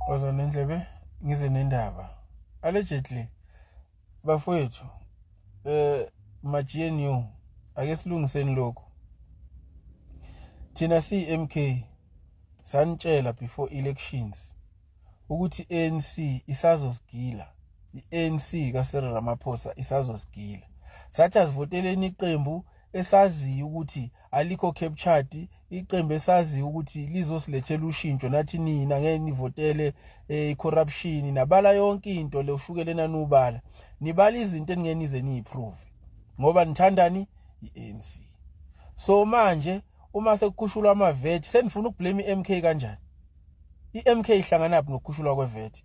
Ozonendlebe ngize nendaba. Allegedly bafowethu ma-GNU ake silungiseni lokho. Thina MK sanitshela before elections ukuthi ANC isazosigila. I-ANC kaSiril Ramaphosa isazosigila. Sathi asivoteleni iqembu esaziyo ukuthi alikho captured, iqembu esaziyo ukuthi lizosilethela ushintsho nathi nina ngeke nivotele corruption nabala yonke into le ushukelena nubala. Nibala izinto eningenize niyiprove ngoba nithandani i-ANC. So manje uma sekukhushulwa ama-VAT senifuna ukublame i-MK kanjani? I-MK ihlangana naphi nokukhushulwa kwe-VAT?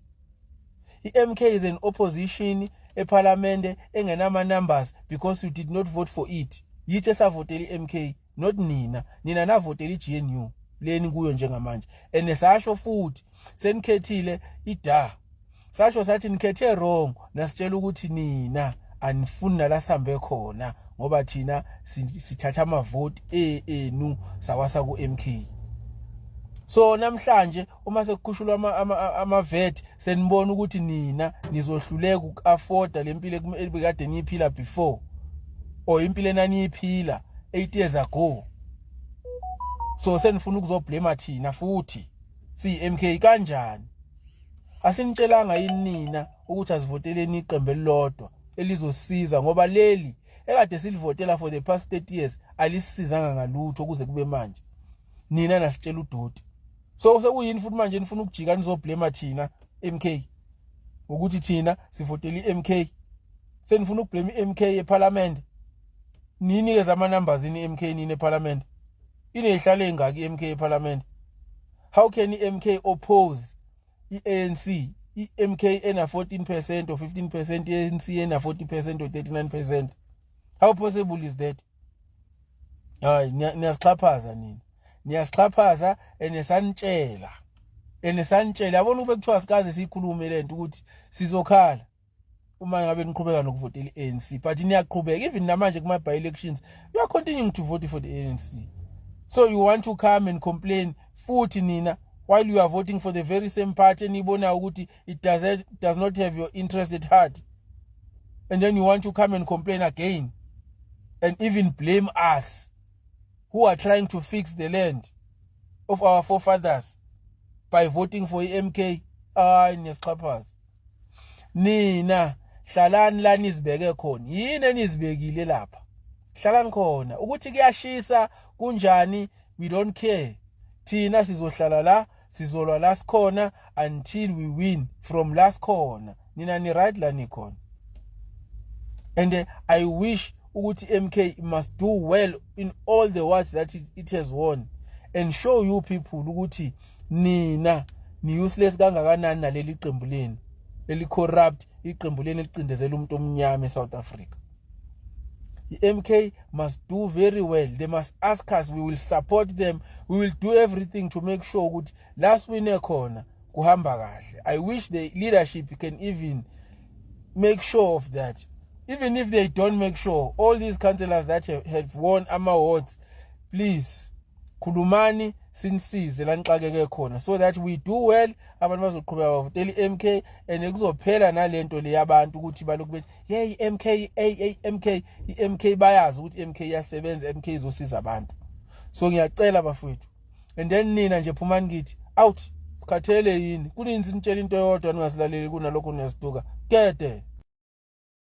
I-MK is an opposition eParliament engenama numbers because you did not vote for it. Yithi esavotela i-MK, not nina. Nina navotela i-GNU leni kuyo njengamanje. Nesasho futhi senikhethile ida. Sasho sathi nikhethe wrong, nasitshela ukuthi nina anifuni nala sambe khona ngoba thina sithatha ama-vote enu sawasa ku-MK. So namhlanje uma sekukhushulwa ama-VAT senibona ukuthi nina nizohluleka uku-afforda lempilo ebekade niyiphila before or impilo enaniyiphila 8 years ago. So senifuna ukuzoblame thina futhi si-MK kanjani? Asinitshelanga yini nina ukuthi asivoteleni iqembu elilodwa elizosiza ngoba leli ekade silivotela for the past 30 years alisizanga ngalutho kuze kube manje. Nina nasitshela udoti. So sekuyini futhi manje nifuna ukujika nizoblame thina MK ukuthi thina sivotela iMK. Senifuna ukublame iMK eParliament. Nini ke zama numbers ini MK nini eParliament? Inehlale engaki MK eParliament? How can iMK oppose iANC? iMK ena 14% or 15%, ANC ena 40% or 39%. How possible is that? Hayi niyasixhaphaza nini. Niyasixhaphaza enesanitshela. Yabona ube kuthiwa sikaze sikhulume lento ukuthi sizokhala uma ngabe niqhubeka nokuvotela iANC, but niyaqhubeka even namanje kuma by elections you are continuing to vote for the ANC. So you want to come and complain futhi nina while you are voting for the very same party nibona ukuthi it does not have your interest at heart, and then you want to come and complain again and even blame us who are trying to fix the land of our forefathers by voting for MK. Niyasixhaphaza. Nina hlalani la nizibeke khona. Yini enizibekile lapha? Hlalani khona. Ukuthi kuyashisa kunjani, we don't care. Thina sizohlala la, sizolwa last corner until we win from last corner. Nina ni right la nikhona. And I wish ukuthi MK must do well in all the words that it has won and show you people ukuthi nina ni useless kangakanani naleli qembu leni eli corrupt, iqembu leni elicindezela umuntu omnyama eSouth Africa. MK must do very well. They must ask us, we will support them, we will do everything to make sure ukuthi last win khona kuhamba kahle. I wish the leadership can even make sure of that. Even if they don't make sure, all these councillors that have won awards, please, khulumani sinisize la nixakeke khona so that we do well, abantu bazoqhubeka bavotela iMK and kuzophela nalento le yabantu ukuthi balokhu bethi hey MK iMK bayazi ukuthi iMK iyasebenza, iMK izosiza abantu. So ngiyacela bafowethu, and then nina nje phumani kithi out sikhathele yini kuninzi nitshela into eyodwa ningasilaleli kunalokho niyasiduka kede.